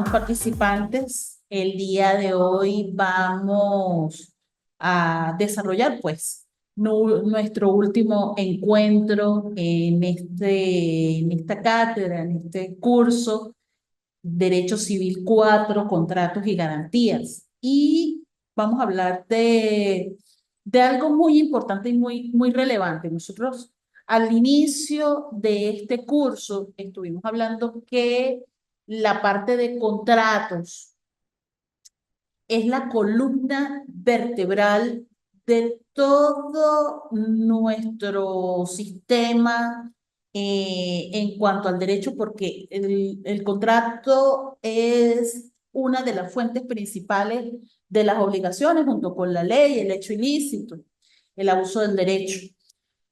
estimados participantes, el día de hoy vamos a desarrollar nuestro último encuentro en esta cátedra, en este curso, Derecho Civil 4, Contratos y Garantías. Y vamos a hablar de algo muy importante y muy relevante. Nosotros al inicio de este curso estuvimos hablando que la parte de contratos es la columna vertebral de todo nuestro sistema en cuanto al derecho, porque el contrato es una de las fuentes principales de las obligaciones, junto con la ley, el hecho ilícito, el abuso del derecho.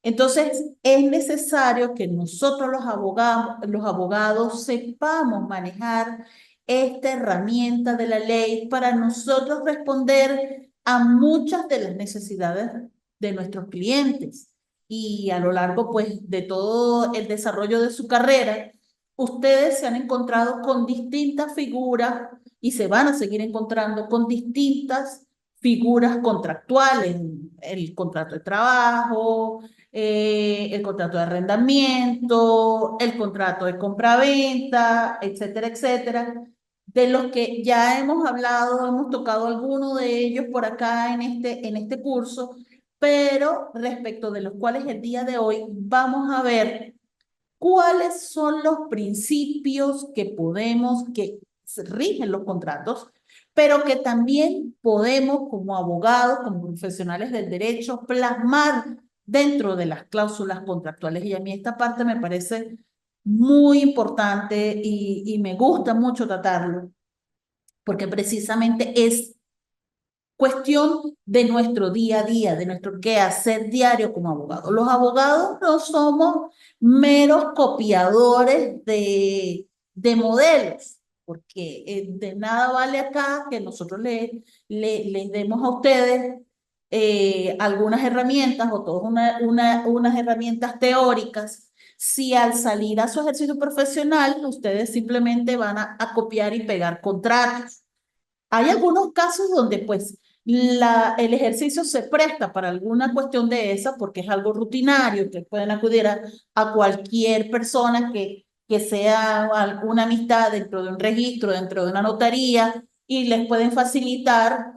Entonces, es necesario que nosotros los abogados sepamos manejar esta herramienta de la ley para nosotros responder a muchas de las necesidades de nuestros clientes. Y a lo largo, pues, de todo el desarrollo de su carrera, ustedes se han encontrado con distintas figuras y se van a seguir encontrando con distintas figuras contractuales, el contrato de trabajo, el contrato de arrendamiento, el contrato de compraventa, etcétera, etcétera, de los que ya hemos hablado, hemos tocado algunos de ellos por acá en este curso, pero respecto de los cuales el día de hoy vamos a ver cuáles son los principios que rigen los contratos, pero que también podemos, como abogados, como profesionales del derecho, plasmar dentro de las cláusulas contractuales. Y a mí esta parte me parece muy importante y me gusta mucho tratarlo, porque precisamente es cuestión de nuestro día a día, de nuestro quehacer diario como abogados. Los abogados no somos meros copiadores de modelos, porque de nada vale acá que nosotros les demos a ustedes algunas herramientas o todas unas herramientas teóricas, si al salir a su ejercicio profesional ustedes simplemente van a copiar y pegar contratos. Hay algunos casos donde pues el ejercicio se presta para alguna cuestión de esa porque es algo rutinario, que pueden acudir a cualquier persona que sea alguna amistad dentro de un registro, dentro de una notaría, y les pueden facilitar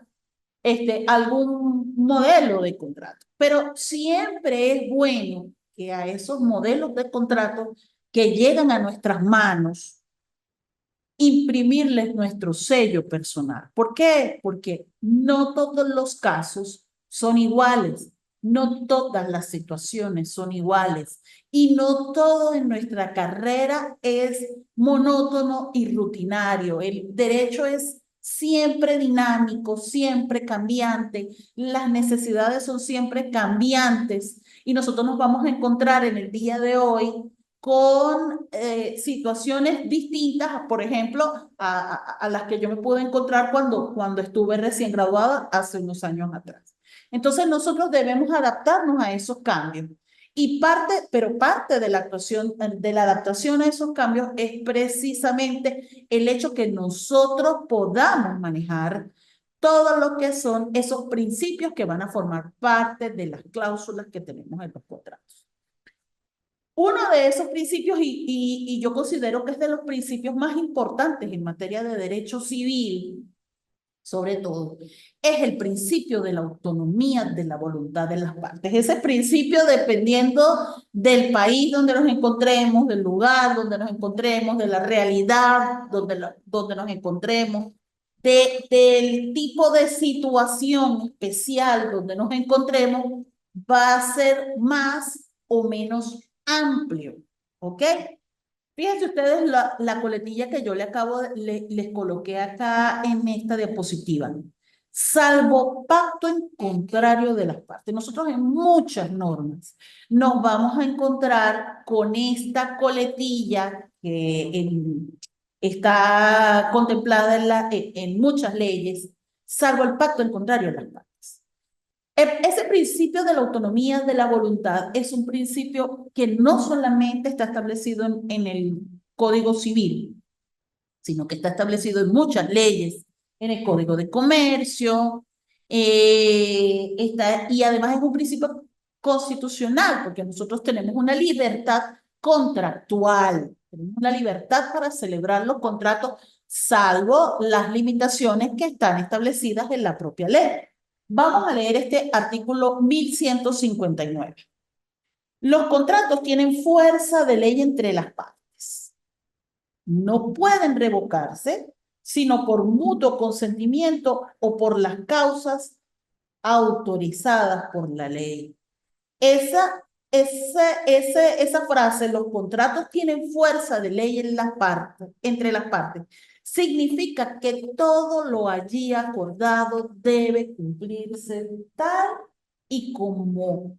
algún modelo de contrato. Pero siempre es bueno que a esos modelos de contrato que llegan a nuestras manos, imprimirles nuestro sello personal. ¿Por qué? Porque no todos los casos son iguales, no todas las situaciones son iguales y no todo en nuestra carrera es monótono y rutinario. El derecho es siempre dinámico, siempre cambiante, las necesidades son siempre cambiantes y nosotros nos vamos a encontrar en el día de hoy con situaciones distintas, por ejemplo, a las que yo me pude encontrar cuando estuve recién graduada hace unos años atrás. Entonces nosotros debemos adaptarnos a esos cambios. Pero parte de la adaptación a esos cambios es precisamente el hecho que nosotros podamos manejar todo lo que son esos principios que van a formar parte de las cláusulas que tenemos en los contratos. Uno de esos principios, y yo considero que es de los principios más importantes en materia de derecho civil, sobre todo, es el principio de la autonomía de la voluntad de las partes. Ese principio, dependiendo del país donde nos encontremos, del lugar donde nos encontremos, de la realidad donde nos encontremos, del tipo de situación especial donde nos encontremos, va a ser más o menos amplio, ¿ok? Fíjense ustedes la coletilla que yo les coloqué acá en esta diapositiva. Salvo pacto en contrario de las partes. Nosotros en muchas normas nos vamos a encontrar con esta coletilla está contemplada en muchas leyes, salvo el pacto en contrario de las partes. Ese principio de la autonomía de la voluntad es un principio que no solamente está establecido en el Código Civil, sino que está establecido en muchas leyes, en el Código de Comercio, y además es un principio constitucional, porque nosotros tenemos una libertad contractual, tenemos una libertad para celebrar los contratos, salvo las limitaciones que están establecidas en la propia ley. Vamos a leer este artículo 1159. Los contratos tienen fuerza de ley entre las partes. No pueden revocarse, sino por mutuo consentimiento o por las causas autorizadas por la ley. Esa frase, los contratos tienen fuerza de ley en las partes, entre las partes, significa que todo lo allí acordado debe cumplirse tal y como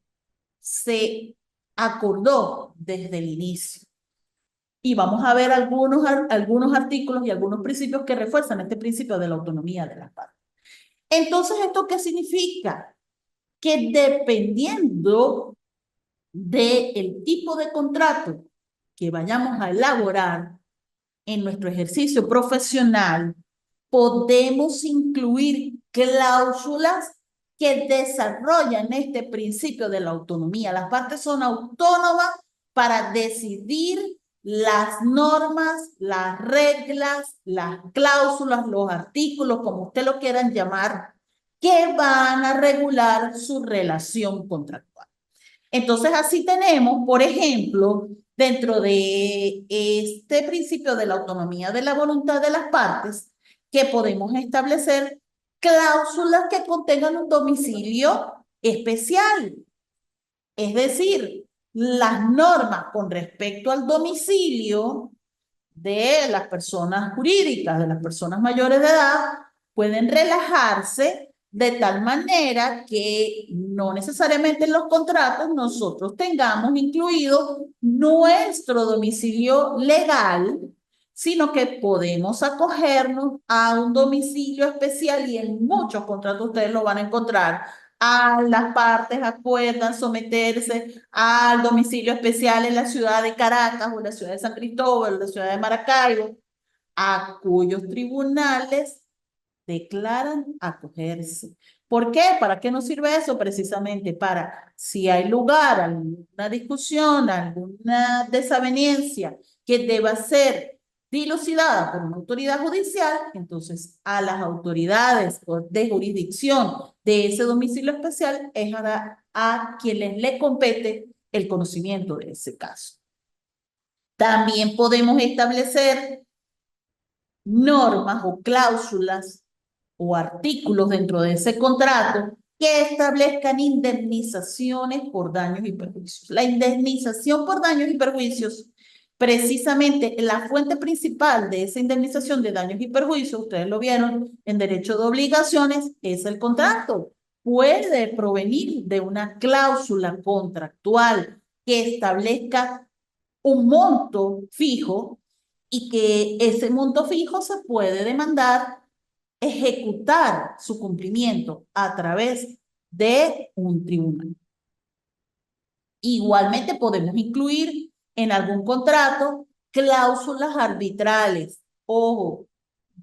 se acordó desde el inicio. Y vamos a ver algunos artículos y algunos principios que refuerzan este principio de la autonomía de las partes. Entonces, ¿esto qué significa? Que dependiendo del tipo de contrato que vayamos a elaborar en nuestro ejercicio profesional, podemos incluir cláusulas que desarrollan este principio de la autonomía. Las partes son autónomas para decidir las normas, las reglas, las cláusulas, los artículos, como usted lo quieran llamar, que van a regular su relación contractual. Entonces, así tenemos, por ejemplo, dentro de este principio de la autonomía de la voluntad de las partes, que podemos establecer cláusulas que contengan un domicilio especial. Es decir, las normas con respecto al domicilio de las personas jurídicas, de las personas mayores de edad, pueden relajarse de tal manera que no necesariamente en los contratos nosotros tengamos incluido nuestro domicilio legal, sino que podemos acogernos a un domicilio especial y en muchos contratos ustedes lo van a encontrar. Las partes acuerdan someterse al domicilio especial en la ciudad de Caracas o en la ciudad de San Cristóbal o en la ciudad de Maracaibo, a cuyos tribunales declaran acogerse. ¿Por qué? ¿Para qué nos sirve eso? Precisamente para, si hay lugar, alguna discusión, alguna desaveniencia que deba ser dilucidada por una autoridad judicial, entonces a las autoridades de jurisdicción de ese domicilio especial es a quienes le compete el conocimiento de ese caso. También podemos establecer normas o cláusulas o artículos dentro de ese contrato que establezcan indemnizaciones por daños y perjuicios. La indemnización por daños y perjuicios, precisamente la fuente principal de esa indemnización de daños y perjuicios, ustedes lo vieron en derecho de obligaciones, es el contrato. Puede provenir de una cláusula contractual que establezca un monto fijo y que ese monto fijo se puede demandar ejecutar su cumplimiento a través de un tribunal. Igualmente podemos incluir en algún contrato cláusulas arbitrales. Ojo,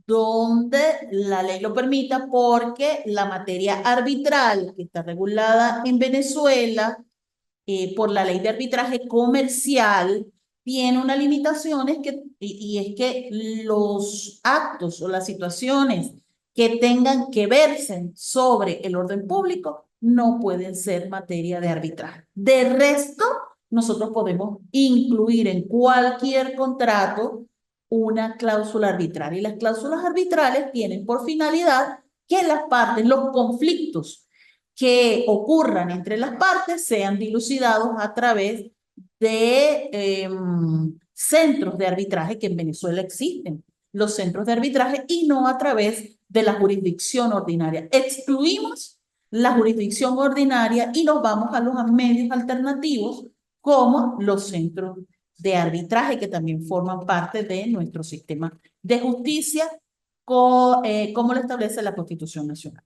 donde la ley lo permita, porque la materia arbitral que está regulada en Venezuela por la ley de arbitraje comercial tiene unas limitaciones y es que los actos o las situaciones que tengan que verse sobre el orden público no pueden ser materia de arbitraje. De resto, nosotros podemos incluir en cualquier contrato una cláusula arbitral. Y las cláusulas arbitrales tienen por finalidad que las partes, los conflictos que ocurran entre las partes sean dilucidados a través de centros de arbitraje que en Venezuela existen, los centros de arbitraje, y no a través de la jurisdicción ordinaria. Excluimos la jurisdicción ordinaria y nos vamos a los medios alternativos como los centros de arbitraje que también forman parte de nuestro sistema de justicia, como lo establece la Constitución Nacional.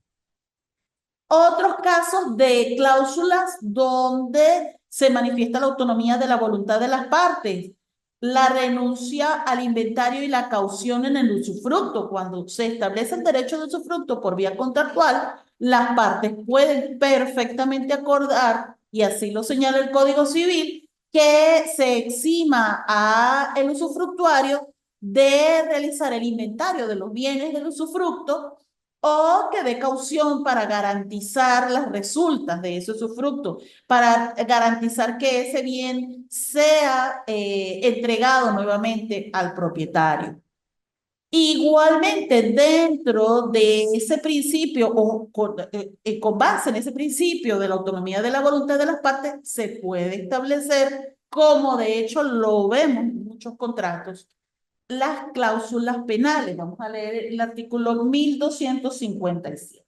Otros casos de cláusulas donde se manifiesta la autonomía de la voluntad de las partes. la renuncia al inventario y la caución en el usufructo. Cuando se establece el derecho de usufructo por vía contractual, las partes pueden perfectamente acordar, y así lo señala el Código Civil, que se exima a el usufructuario de realizar el inventario de los bienes del usufructo o que dé caución para garantizar las resultas de ese usufructo, para garantizar que ese bien sea entregado nuevamente al propietario. Igualmente, dentro de ese principio, o con base en ese principio de la autonomía de la voluntad de las partes, se puede establecer, como de hecho lo vemos en muchos contratos, las cláusulas penales. Vamos a leer el artículo 1257.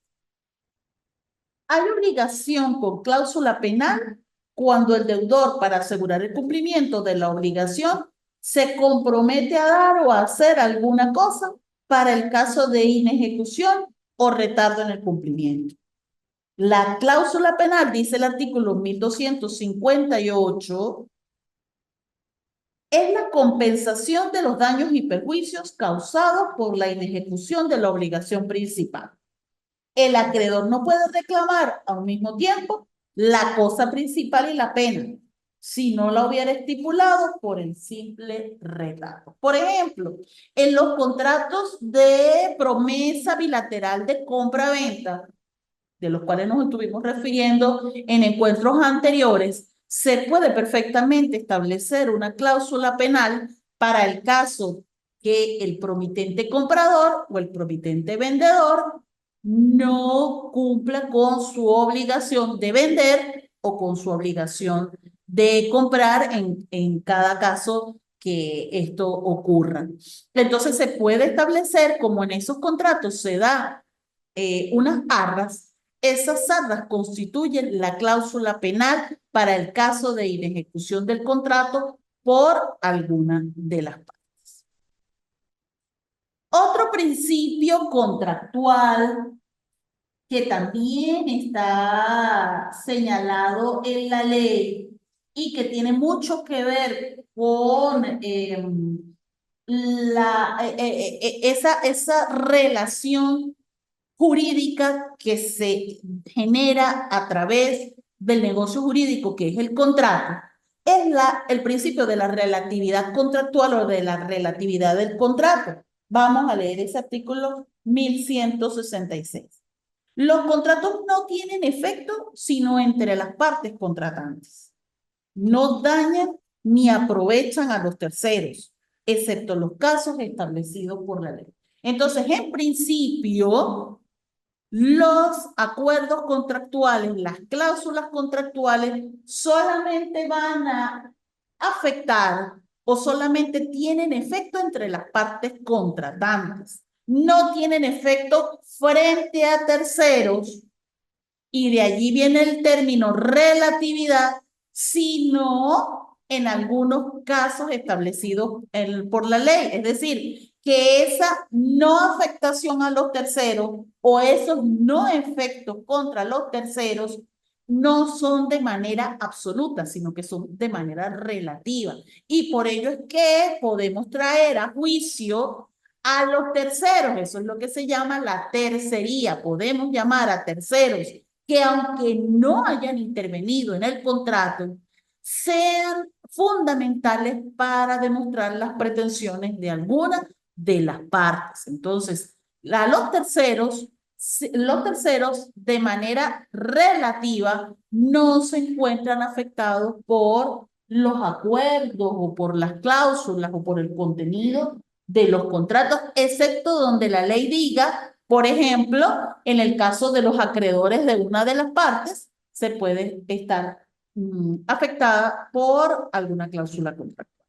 Hay obligación con cláusula penal cuando el deudor, para asegurar el cumplimiento de la obligación, se compromete a dar o a hacer alguna cosa para el caso de inejecución o retardo en el cumplimiento. La cláusula penal, dice el artículo 1258, es la compensación de los daños y perjuicios causados por la inejecución de la obligación principal. El acreedor no puede reclamar a un mismo tiempo la cosa principal y la pena, si no la hubiera estipulado por el simple retardo. Por ejemplo, en los contratos de promesa bilateral de compra-venta, de los cuales nos estuvimos refiriendo en encuentros anteriores, se puede perfectamente establecer una cláusula penal para el caso que el promitente comprador o el promitente vendedor no cumpla con su obligación de vender o con su obligación de comprar en cada caso que esto ocurra. Entonces se puede establecer, como en esos contratos se da unas arras, esas arras constituyen la cláusula penal para el caso de inejecución del contrato por alguna de las partes. Otro principio contractual que también está señalado en la ley y que tiene mucho que ver con esa relación jurídica que se genera a través del negocio jurídico, que es el contrato, es el principio de la relatividad contractual o de la relatividad del contrato. Vamos a leer ese artículo 1166. Los contratos no tienen efecto sino entre las partes contratantes. No dañan ni aprovechan a los terceros, excepto los casos establecidos por la ley. Entonces, en principio, los acuerdos contractuales, las cláusulas contractuales, solamente van a afectar o solamente tienen efecto entre las partes contratantes. No tienen efecto frente a terceros, y de allí viene el término relatividad, sino en algunos casos establecidos por la ley. Es decir, que esa no afectación a los terceros o esos no efectos contra los terceros no son de manera absoluta, sino que son de manera relativa. Y por ello es que podemos traer a juicio a los terceros. Eso es lo que se llama la tercería. Podemos llamar a terceros que, aunque no hayan intervenido en el contrato, sean fundamentales para demostrar las pretensiones de alguna de las partes. Entonces, a los terceros de manera relativa no se encuentran afectados por los acuerdos o por las cláusulas o por el contenido de los contratos, excepto donde la ley diga, por ejemplo, en el caso de los acreedores de una de las partes, se puede estar afectada por alguna cláusula contractual.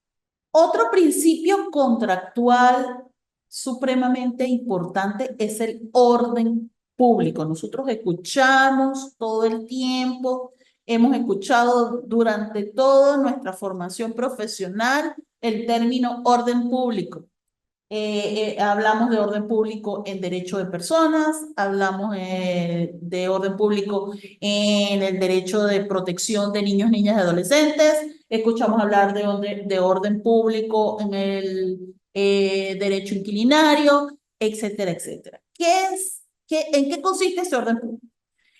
Otro principio contractual supremamente importante es el orden público. Nosotros escuchamos todo el tiempo, hemos escuchado durante toda nuestra formación profesional el término orden público. Hablamos de orden público en derecho de personas, hablamos de orden público en el derecho de protección de niños, niñas y adolescentes, escuchamos hablar de orden público en el derecho inquilinario, etcétera, etcétera. ¿En qué consiste ese orden público?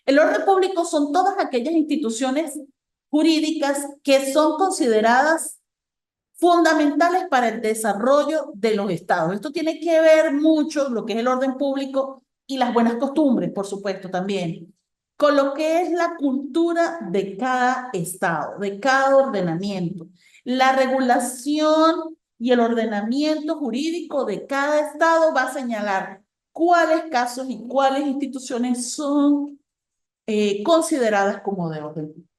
El orden público son todas aquellas instituciones jurídicas que son consideradas fundamentales para el desarrollo de los estados. Esto tiene que ver mucho lo que es el orden público y las buenas costumbres, por supuesto, también, con lo que es la cultura de cada estado, de cada ordenamiento. La regulación y el ordenamiento jurídico de cada estado va a señalar cuáles casos y cuáles instituciones son consideradas como de orden público.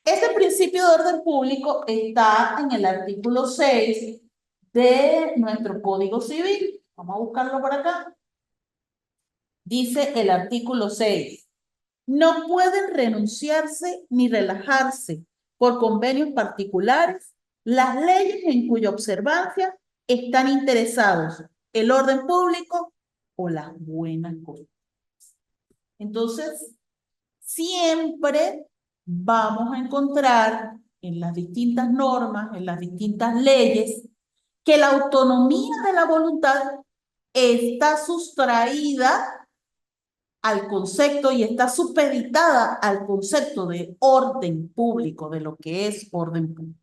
Este principio de orden público está en el artículo 6 de nuestro Código Civil. Vamos a buscarlo por acá. Dice el artículo 6. No pueden renunciarse ni relajarse por convenios particulares las leyes en cuya observancia están interesados el orden público o las buenas costumbres. Entonces, siempre vamos a encontrar en las distintas normas, en las distintas leyes, que la autonomía de la voluntad está sustraída al concepto y está supeditada al concepto de orden público, de lo que es orden público.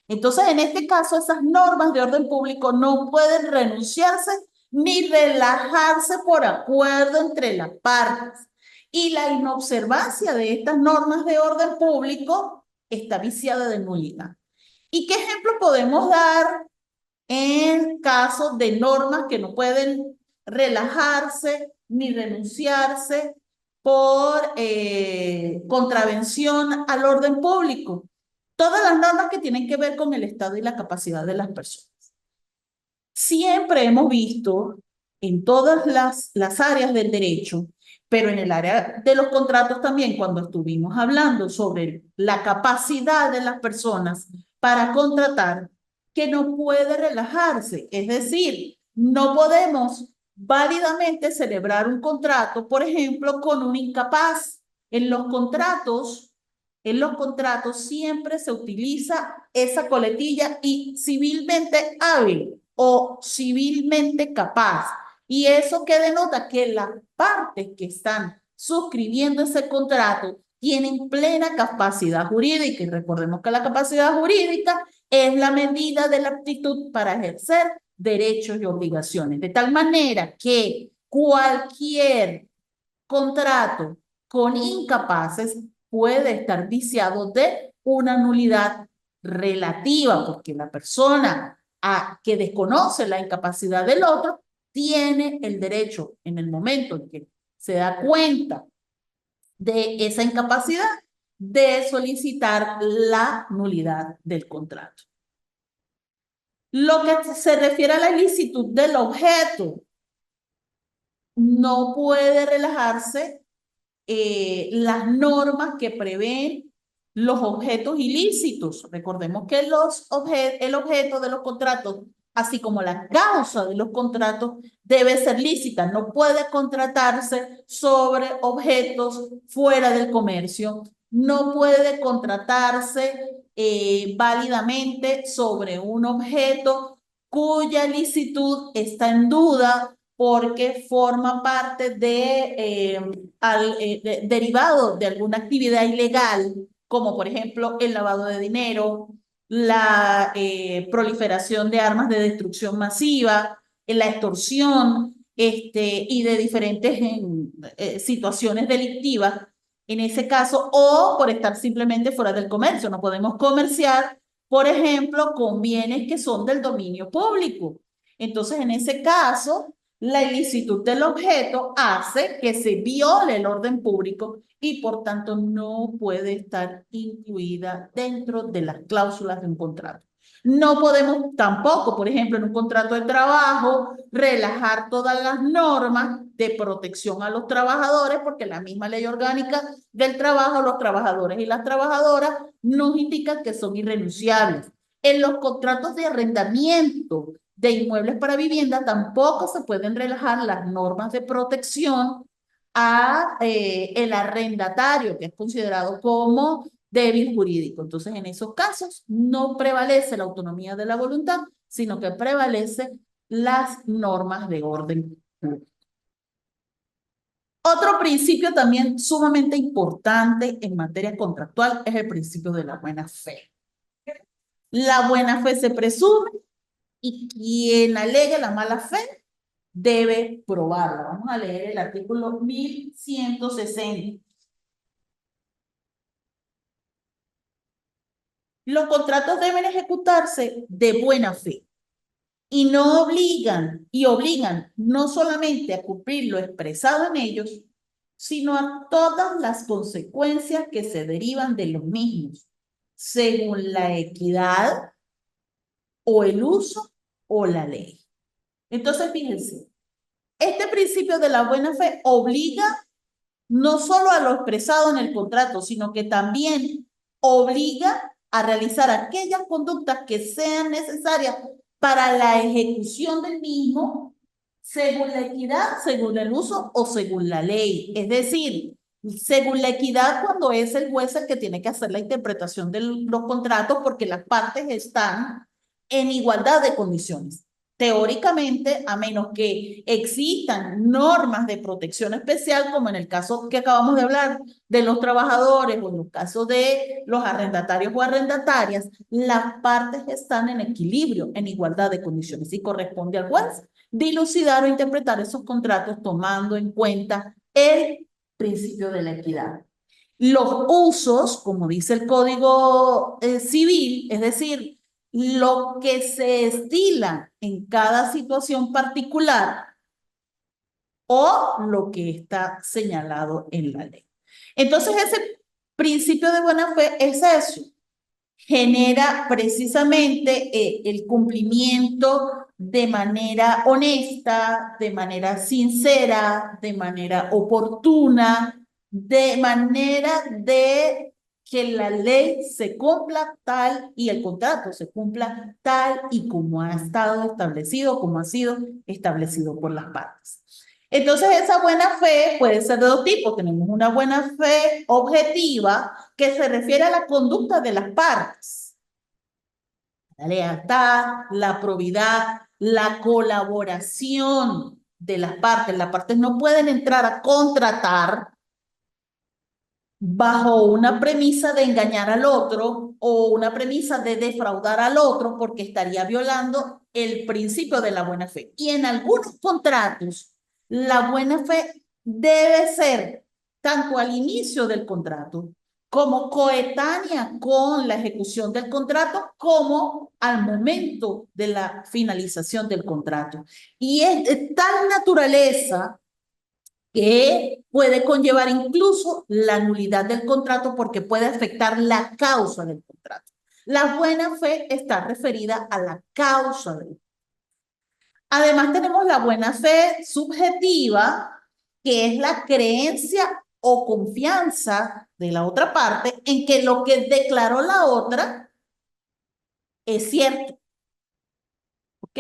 Entonces, en este caso, esas normas de orden público no pueden renunciarse ni relajarse por acuerdo entre las partes. Y la inobservancia de estas normas de orden público está viciada de nulidad. ¿Y qué ejemplo podemos dar en casos de normas que no pueden relajarse ni renunciarse por contravención al orden público? Todas las normas que tienen que ver con el estado y la capacidad de las personas. Siempre hemos visto en todas las áreas del derecho, pero en el área de los contratos también, cuando estuvimos hablando sobre la capacidad de las personas para contratar, que no puede relajarse. Es decir, no podemos válidamente celebrar un contrato, por ejemplo, con un incapaz. En los contratos siempre se utiliza esa coletilla y civilmente hábil o civilmente capaz. Y eso que denota que las partes que están suscribiendo ese contrato tienen plena capacidad jurídica. Y recordemos que la capacidad jurídica es la medida de la aptitud para ejercer derechos y obligaciones. De tal manera que cualquier contrato con incapaces puede estar viciado de una nulidad relativa, porque la persona que desconoce la incapacidad del otro tiene el derecho, en el momento en que se da cuenta de esa incapacidad, de solicitar la nulidad del contrato. Lo que se refiere a la ilicitud del objeto, no puede relajarse las normas que prevén los objetos ilícitos. Recordemos que el objeto de los contratos, así como la causa de los contratos, debe ser lícita. No puede contratarse sobre objetos fuera del comercio. No puede contratarse válidamente sobre un objeto cuya licitud está en duda porque forma parte derivado de alguna actividad ilegal, como por ejemplo el lavado de dinero, la proliferación de armas de destrucción masiva, la extorsión, y de diferentes situaciones delictivas, en ese caso, o por estar simplemente fuera del comercio. No podemos comerciar, por ejemplo, con bienes que son del dominio público. Entonces, en ese caso, la ilicitud del objeto hace que se viole el orden público y por tanto no puede estar incluida dentro de las cláusulas de un contrato. No podemos tampoco, por ejemplo, en un contrato de trabajo, relajar todas las normas de protección a los trabajadores, porque la misma ley orgánica del trabajo, los trabajadores y las trabajadoras nos indican que son irrenunciables. En los contratos de arrendamiento de inmuebles para vivienda, tampoco se pueden relajar las normas de protección a el arrendatario, que es considerado como débil jurídico. Entonces, en esos casos, no prevalece la autonomía de la voluntad, sino que prevalece las normas de orden público. Otro principio también sumamente importante en materia contractual es el principio de la buena fe. La buena fe se presume y quien alegue la mala fe debe probarla. Vamos a leer el artículo 1160. Los contratos deben ejecutarse de buena fe y no obligan no solamente a cumplir lo expresado en ellos, sino a todas las consecuencias que se derivan de los mismos, según la equidad o el uso o la ley. Entonces, fíjense, este principio de la buena fe obliga no solo a lo expresado en el contrato, sino que también obliga a realizar aquellas conductas que sean necesarias para la ejecución del mismo, según la equidad, según el uso o según la ley. Es decir, según la equidad cuando es el juez el que tiene que hacer la interpretación de los contratos porque las partes están en igualdad de condiciones. Teóricamente, a menos que existan normas de protección especial, como en el caso que acabamos de hablar de los trabajadores o en los casos de los arrendatarios o arrendatarias, las partes están en equilibrio, en igualdad de condiciones y corresponde al juez dilucidar o interpretar esos contratos tomando en cuenta el principio de la equidad. Los usos, como dice el Código Civil, es decir, lo que se estila en cada situación particular o lo que está señalado en la ley. Entonces, ese principio de buena fe es eso. Genera precisamente el cumplimiento de manera honesta, de manera sincera, de manera oportuna, de manera de que la ley se cumpla tal y el contrato se cumpla tal y como ha estado establecido, como ha sido establecido por las partes. Entonces, esa buena fe puede ser de dos tipos. Tenemos una buena fe objetiva que se refiere a la conducta de las partes. La lealtad, la probidad, la colaboración de las partes. Las partes no pueden entrar a contratar bajo una premisa de engañar al otro o una premisa de defraudar al otro porque estaría violando el principio de la buena fe. Y en algunos contratos, la buena fe debe ser tanto al inicio del contrato como coetánea con la ejecución del contrato, como al momento de la finalización del contrato. Y es de tal naturaleza que puede conllevar incluso la nulidad del contrato porque puede afectar la causa del contrato. La buena fe está referida a la causa del contrato. Además tenemos la buena fe subjetiva, que es la creencia o confianza de la otra parte en que lo que declaró la otra es cierto. ¿Ok?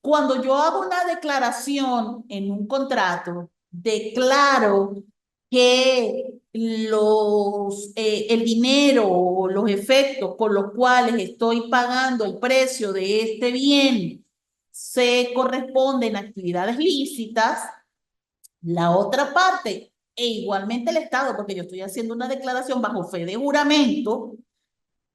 Cuando yo hago una declaración en un contrato, declaro que el dinero o los efectos con los cuales estoy pagando el precio de este bien se corresponden a actividades lícitas, la otra parte, e igualmente el Estado, porque yo estoy haciendo una declaración bajo fe de juramento,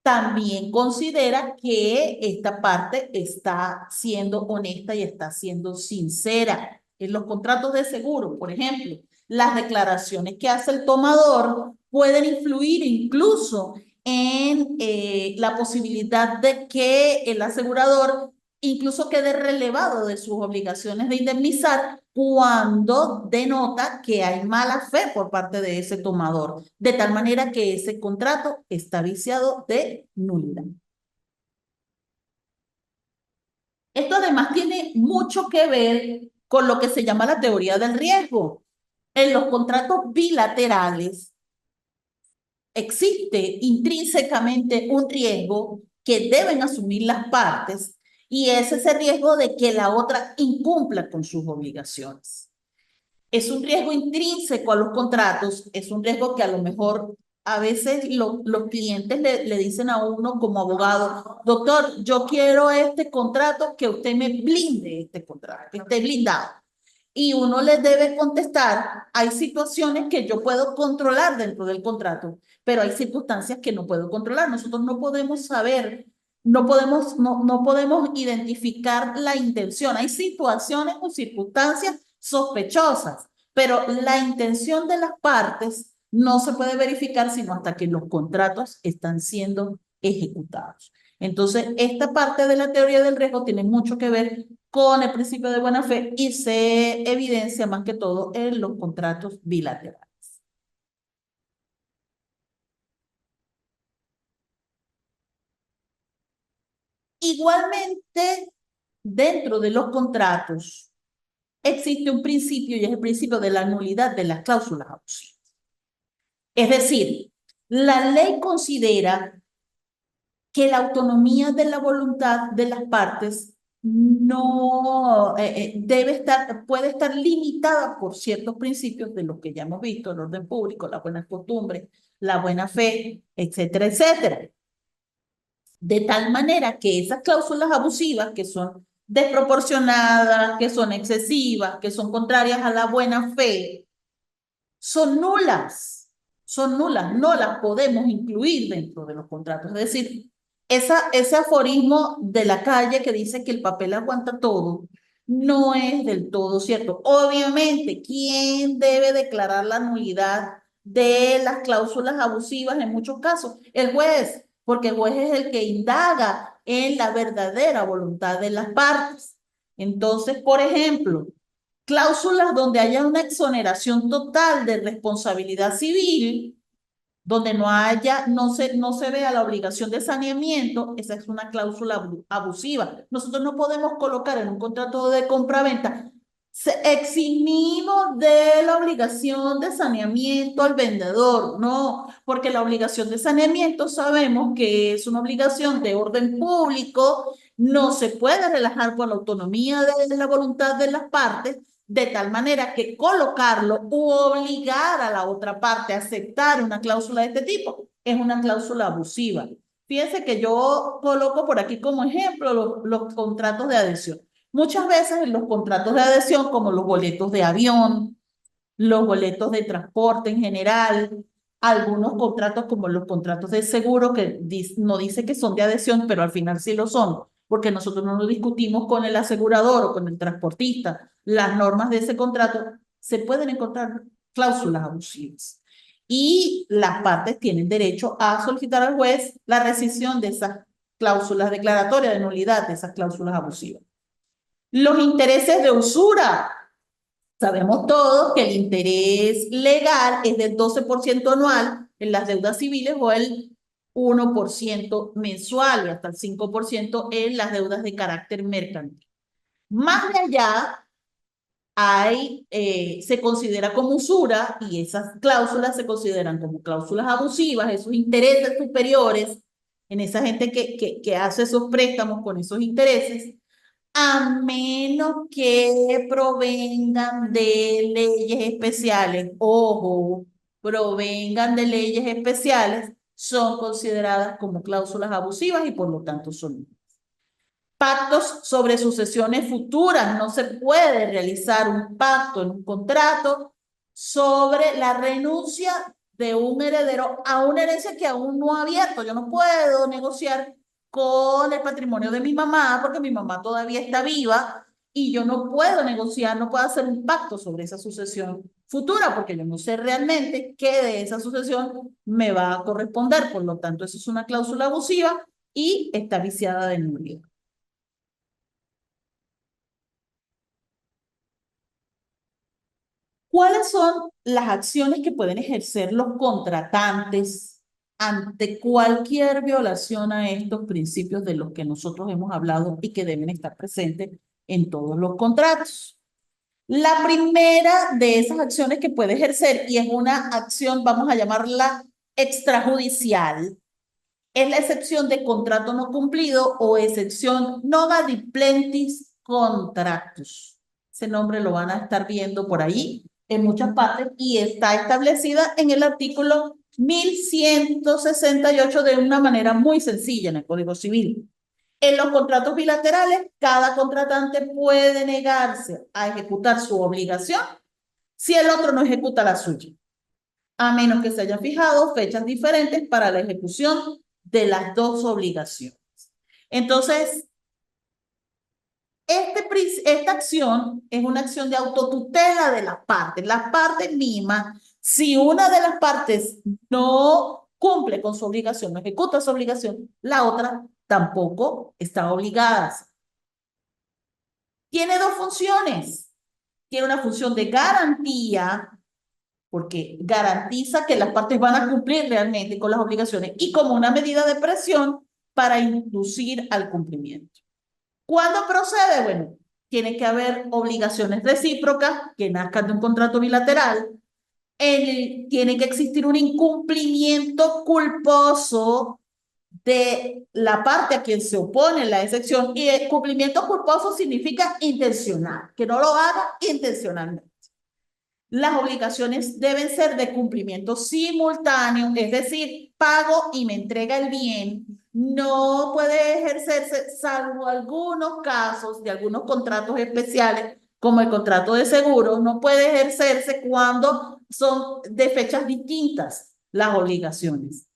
también considera que esta parte está siendo honesta y está siendo sincera. En los contratos de seguro, por ejemplo, las declaraciones que hace el tomador pueden influir incluso en la posibilidad de que el asegurador incluso quede relevado de sus obligaciones de indemnizar cuando denota que hay mala fe por parte de ese tomador, de tal manera que ese contrato está viciado de nulidad. Esto además tiene mucho que ver con lo que se llama la teoría del riesgo. En los contratos bilaterales existe intrínsecamente un riesgo que deben asumir las partes Y es ese riesgo de que la otra incumpla con sus obligaciones. Es un riesgo intrínseco a los contratos, es un riesgo que a lo mejor a veces los clientes le dicen a uno como abogado, doctor, yo quiero este contrato, que usted me blinde este contrato, que esté blindado. Y uno le debe contestar, hay situaciones que yo puedo controlar dentro del contrato, pero hay circunstancias que no puedo controlar. Nosotros no podemos saber, no podemos identificar la intención. Hay situaciones o circunstancias sospechosas, pero la intención de las partes no se puede verificar sino hasta que los contratos están siendo ejecutados. Entonces, esta parte de la teoría del riesgo tiene mucho que ver con el principio de buena fe y se evidencia más que todo en los contratos bilaterales. Igualmente, dentro de los contratos existe un principio y es el principio de la nulidad de las cláusulas abusivas. Es decir, la ley considera que la autonomía de la voluntad de las partes no debe estar, puede estar limitada por ciertos principios de los que ya hemos visto, el orden público, las buenas costumbres, la buena fe, etcétera, etcétera. De tal manera que esas cláusulas abusivas que son desproporcionadas, que son excesivas, que son contrarias a la buena fe, son nulas, no las podemos incluir dentro de los contratos. Es decir, ese aforismo de la calle que dice que el papel aguanta todo, no es del todo cierto. Obviamente, ¿quién debe declarar la nulidad de las cláusulas abusivas en muchos casos? El juez, porque el juez es el que indaga en la verdadera voluntad de las partes. Entonces, por ejemplo, cláusulas donde haya una exoneración total de responsabilidad civil, donde no se vea la obligación de saneamiento, esa es una cláusula abusiva. Nosotros no podemos colocar en un contrato de compraventa, eximimos de la obligación de saneamiento al vendedor, no, porque la obligación de saneamiento sabemos que es una obligación de orden público, no se puede relajar con la autonomía de la voluntad de las partes, de tal manera que colocarlo u obligar a la otra parte a aceptar una cláusula de este tipo es una cláusula abusiva. Fíjense que yo coloco por aquí como ejemplo los contratos de adhesión. Muchas veces en los contratos de adhesión, como los boletos de avión, los boletos de transporte en general, algunos contratos como los contratos de seguro que no dice que son de adhesión, pero al final sí lo son, porque nosotros no lo discutimos con el asegurador o con el transportista. Las normas de ese contrato se pueden encontrar cláusulas abusivas. Y las partes tienen derecho a solicitar al juez la rescisión de esas cláusulas declaratorias de nulidad, de esas cláusulas abusivas. Los intereses de usura. Sabemos todos que el interés legal es del 12% anual en las deudas civiles o el 1% mensual y hasta el 5% en las deudas de carácter mercantil. Más de allá, se considera como usura y esas cláusulas se consideran como cláusulas abusivas, esos intereses superiores en esa gente que hace esos préstamos con esos intereses a menos que provengan de leyes especiales. Ojo, provengan de leyes especiales, son consideradas como cláusulas abusivas y por lo tanto son pactos sobre sucesiones futuras. No se puede realizar un pacto en un contrato sobre la renuncia de un heredero a una herencia que aún no ha abierto. Yo no puedo negociar con el patrimonio de mi mamá porque mi mamá todavía está viva y yo no puedo negociar, no puedo hacer un pacto sobre esa sucesión futura porque yo no sé realmente qué de esa sucesión me va a corresponder. Por lo tanto, eso es una cláusula abusiva y está viciada de nulidad. ¿Cuáles son las acciones que pueden ejercer los contratantes ante cualquier violación a estos principios de los que nosotros hemos hablado y que deben estar presentes en todos los contratos? La primera de esas acciones que puede ejercer, y es una acción, vamos a llamarla extrajudicial, Es la excepción de contrato no cumplido o excepción nova diplentis contractus. Ese nombre lo van a estar viendo por ahí en muchas partes y está establecida en el artículo 1168 de una manera muy sencilla en el Código Civil. En los contratos bilaterales, cada contratante puede negarse a ejecutar su obligación si el otro no ejecuta la suya, a menos que se hayan fijado fechas diferentes para la ejecución de las dos obligaciones. Entonces, esta acción es una acción de autotutela de las partes. Las partes mismas, si una de las partes no cumple con su obligación, no ejecuta su obligación, la otra tampoco está obligada. Tiene dos funciones. Tiene una función de garantía, porque garantiza que las partes van a cumplir realmente con las obligaciones, y como una medida de presión para inducir al cumplimiento. ¿Cuándo procede? Bueno, tiene que haber obligaciones recíprocas que nazcan de un contrato bilateral. Tiene que existir un incumplimiento culposo de la parte a quien se opone la excepción, y el cumplimiento culposo significa intencional, que no lo haga intencionalmente. Las obligaciones deben ser de cumplimiento simultáneo, es decir, pago y me entrega el bien. No puede ejercerse, salvo algunos casos de algunos contratos especiales, como el contrato de seguro, no puede ejercerse cuando son de fechas distintas las obligaciones.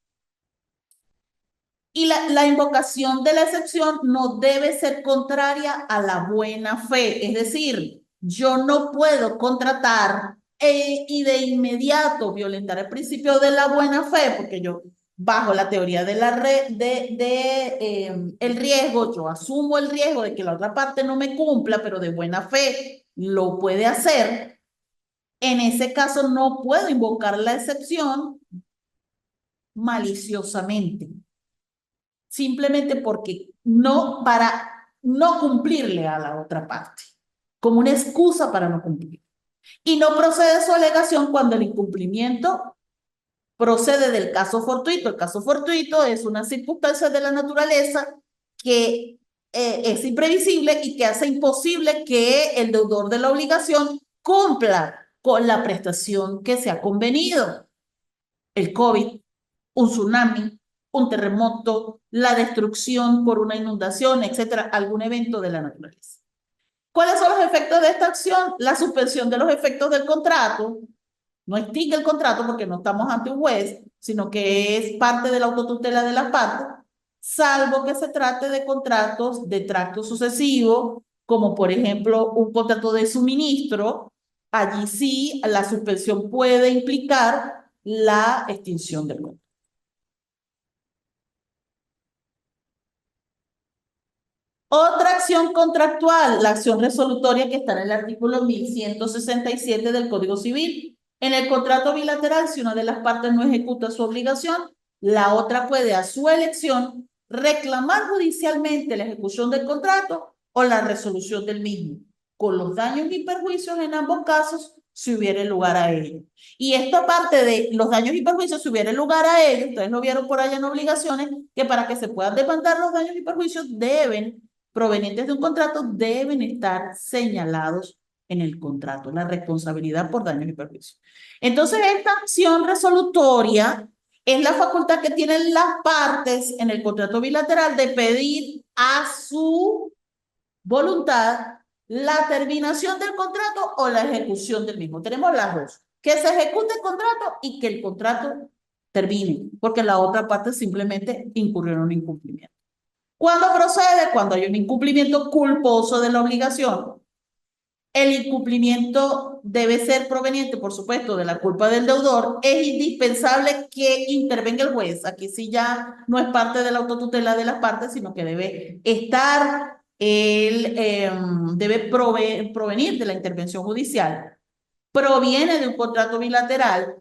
Y la invocación de la excepción no debe ser contraria a la buena fe. Es decir, yo no puedo contratar y de inmediato violentar el principio de la buena fe, porque yo, bajo la teoría de el riesgo, yo asumo el riesgo de que la otra parte no me cumpla, pero de buena fe lo puede hacer. En ese caso no puedo invocar la excepción maliciosamente, simplemente porque no, para no cumplirle a la otra parte, como una excusa para no cumplir. Y no procede su alegación cuando el incumplimiento procede del caso fortuito. El caso fortuito es una circunstancia de la naturaleza que es imprevisible y que hace imposible que el deudor de la obligación cumpla con la prestación que se ha convenido. El COVID, un tsunami, un terremoto, la destrucción por una inundación, etcétera, algún evento de la naturaleza. ¿Cuáles son los efectos de esta acción? La suspensión de los efectos del contrato. No extingue el contrato porque no estamos ante un juez, sino que es parte de la autotutela de las partes, salvo que se trate de contratos de tracto sucesivo, como por ejemplo un contrato de suministro. Allí sí la suspensión puede implicar la extinción del contrato. Otra acción contractual, la acción resolutoria que está en el artículo 1167 del Código Civil. En el contrato bilateral, si una de las partes no ejecuta su obligación, la otra puede, a su elección, reclamar judicialmente la ejecución del contrato o la resolución del mismo, con los daños y perjuicios en ambos casos, si hubiere lugar a ello. Y esto, aparte de los daños y perjuicios, si hubiere lugar a ello, ustedes lo vieron por allá en obligaciones, que para que se puedan demandar los daños y perjuicios provenientes de un contrato deben estar señalados en el contrato, la responsabilidad por daños y perjuicios. Entonces, esta acción resolutoria es la facultad que tienen las partes en el contrato bilateral de pedir a su voluntad la terminación del contrato o la ejecución del mismo. Tenemos las dos: que se ejecute el contrato y que el contrato termine, porque la otra parte simplemente incurrió en un incumplimiento. ¿Cuándo procede? Cuando hay un incumplimiento culposo de la obligación. El incumplimiento debe ser proveniente, por supuesto, de la culpa del deudor. Es indispensable que intervenga el juez. Aquí sí ya no es parte de la autotutela de las partes, sino que debe estar, debe provenir de la intervención judicial. Proviene de un contrato bilateral.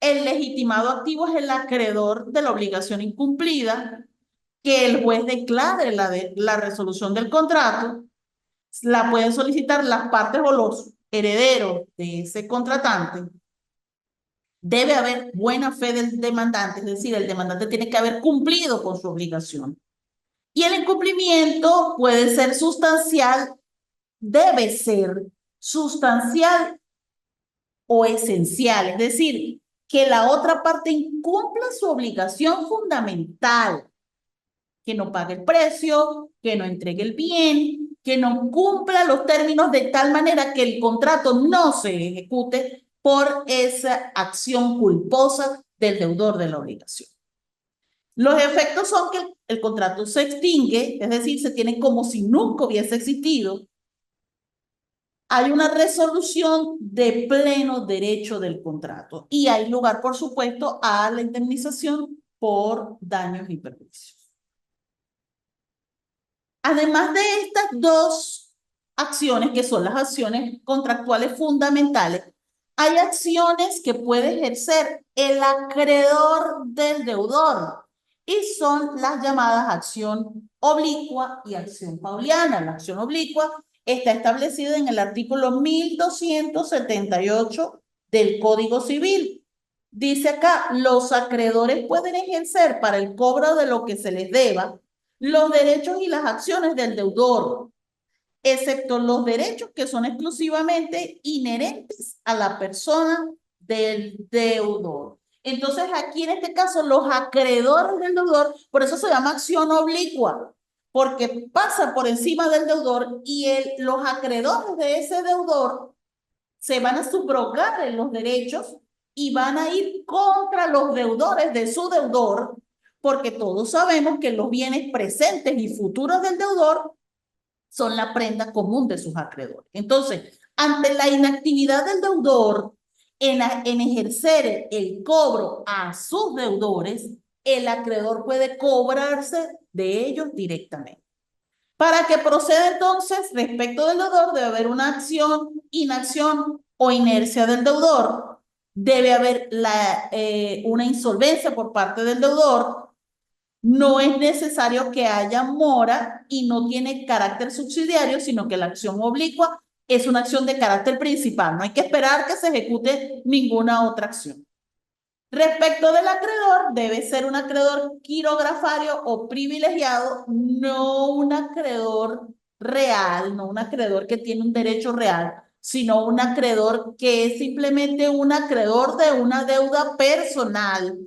El legitimado activo es el acreedor de la obligación incumplida, que el juez declare la resolución del contrato. La pueden solicitar las partes o los herederos de ese contratante. Debe haber buena fe del demandante, es decir, el demandante tiene que haber cumplido con su obligación. Y el incumplimiento puede ser sustancial, debe ser sustancial o esencial, es decir, que la otra parte incumpla su obligación fundamental, que no pague el precio, que no entregue el bien, que no cumpla los términos de tal manera que el contrato no se ejecute por esa acción culposa del deudor de la obligación. Los efectos son que el contrato se extingue, es decir, se tiene como si nunca hubiese existido. Hay una resolución de pleno derecho del contrato y hay lugar, por supuesto, a la indemnización por daños y perjuicios. Además de estas dos acciones, que son las acciones contractuales fundamentales, hay acciones que puede ejercer el acreedor del deudor y son las llamadas acción oblicua y acción pauliana. La acción oblicua está establecida en el artículo 1278 del Código Civil. Dice acá, los acreedores pueden ejercer para el cobro de lo que se les deba los derechos y las acciones del deudor, excepto los derechos que son exclusivamente inherentes a la persona del deudor. Entonces, aquí en este caso, los acreedores del deudor, por eso se llama acción oblicua, porque pasa por encima del deudor y los acreedores de ese deudor se van a subrogar en los derechos y van a ir contra los deudores de su deudor, porque todos sabemos que los bienes presentes y futuros del deudor son la prenda común de sus acreedores. Entonces, ante la inactividad del deudor en ejercer el cobro a sus deudores, el acreedor puede cobrarse de ellos directamente. Para que proceda entonces respecto del deudor debe haber una acción, inacción o inercia del deudor. Debe haber una insolvencia por parte del deudor. No es necesario que haya mora y no tiene carácter subsidiario, sino que la acción oblicua es una acción de carácter principal. No hay que esperar que se ejecute ninguna otra acción. Respecto del acreedor, debe ser un acreedor quirografario o privilegiado, no un acreedor real, no un acreedor que tiene un derecho real, sino un acreedor que es simplemente un acreedor de una deuda personal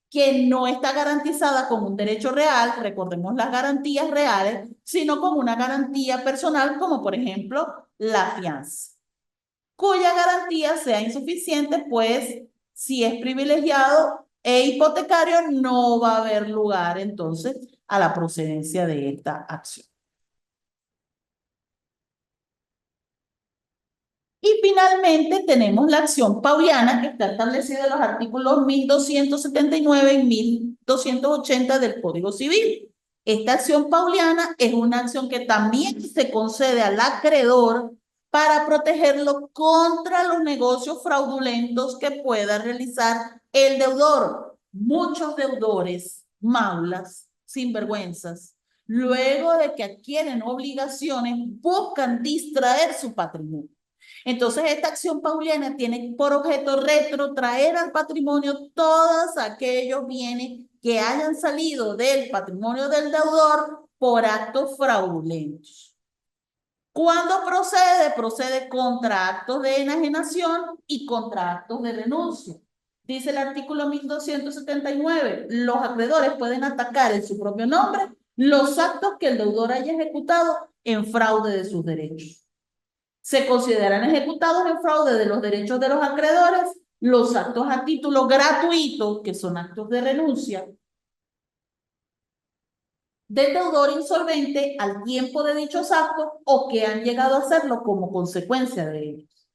que no está garantizada como un derecho real, recordemos las garantías reales, sino como una garantía personal, como por ejemplo la fianza, cuya garantía sea insuficiente, pues si es privilegiado e hipotecario, no va a haber lugar entonces a la procedencia de esta acción. Y finalmente tenemos la acción pauliana que está establecida en los artículos 1279 y 1280 del Código Civil. Esta acción pauliana es una acción que también se concede al acreedor para protegerlo contra los negocios fraudulentos que pueda realizar el deudor. Muchos deudores, maulas, sinvergüenzas, luego de que adquieren obligaciones, buscan distraer su patrimonio. Entonces, esta acción pauliana tiene por objeto retrotraer al patrimonio todos aquellos bienes que hayan salido del patrimonio del deudor por actos fraudulentos. Cuando procede, procede contra actos de enajenación y contra actos de renuncia. Dice el artículo 1279, los acreedores pueden atacar en su propio nombre los actos que el deudor haya ejecutado en fraude de sus derechos. Se consideran ejecutados en fraude de los derechos de los acreedores los actos a título gratuito, que son actos de renuncia, del deudor insolvente al tiempo de dichos actos o que han llegado a hacerlo como consecuencia de ellos.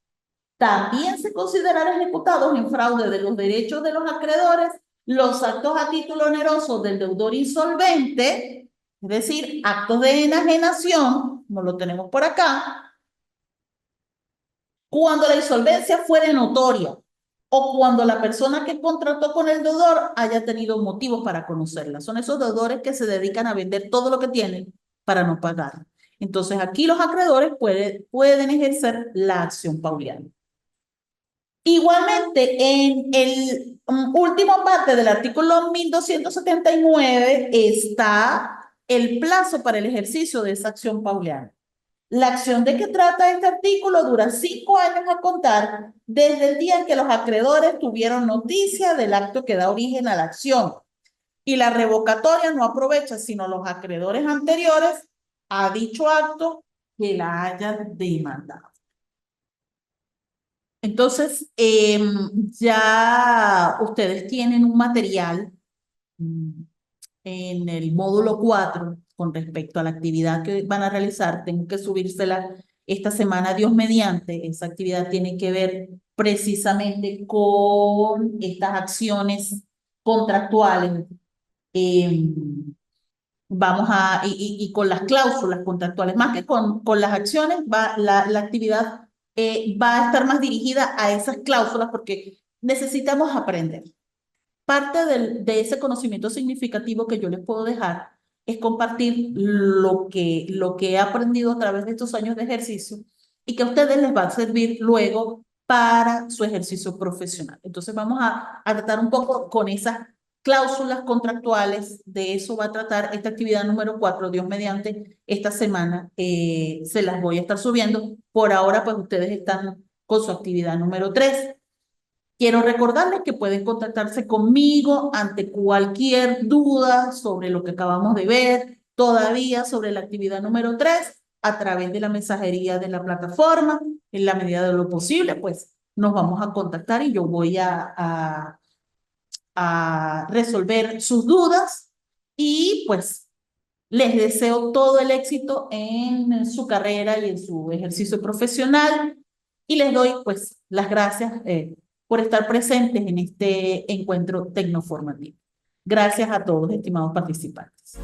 También se considerarán ejecutados en fraude de los derechos de los acreedores los actos a título oneroso del deudor insolvente, es decir, actos de enajenación, como lo tenemos por acá, cuando la insolvencia fuere notoria o cuando la persona que contrató con el deudor haya tenido motivos para conocerla. Son esos deudores que se dedican a vender todo lo que tienen para no pagar. Entonces, aquí los acreedores pueden ejercer la acción pauliana. Igualmente, en el último parte del artículo 1279 está el plazo para el ejercicio de esa acción pauliana. La acción de que trata este artículo dura 5 años a contar desde el día en que los acreedores tuvieron noticia del acto que da origen a la acción. Y la revocatoria no aprovecha sino los acreedores anteriores a dicho acto que la hayan demandado. Entonces, ya ustedes tienen un material mm, en el módulo 4 con respecto a la actividad que van a realizar. Tengo que subírsela esta semana, Dios mediante. Esa actividad tiene que ver precisamente con estas acciones contractuales. Y con las cláusulas contractuales, más que con las acciones, la actividad va a estar más dirigida a esas cláusulas porque necesitamos aprender. Parte de ese conocimiento significativo que yo les puedo dejar es compartir lo que he aprendido a través de estos años de ejercicio y que a ustedes les va a servir luego para su ejercicio profesional. Entonces vamos a tratar un poco con esas cláusulas contractuales. De eso va a tratar esta actividad número 4, Dios mediante, esta semana. Se las voy a estar subiendo. Por ahora, pues ustedes están con su actividad número 3. Quiero recordarles que pueden contactarse conmigo ante cualquier duda sobre lo que acabamos de ver, todavía sobre la actividad número 3, a través de la mensajería de la plataforma. En la medida de lo posible, pues nos vamos a contactar y yo voy a resolver sus dudas y pues les deseo todo el éxito en su carrera y en su ejercicio profesional y les doy pues las gracias por estar presentes en este encuentro tecnoformativo. Gracias a todos, estimados participantes.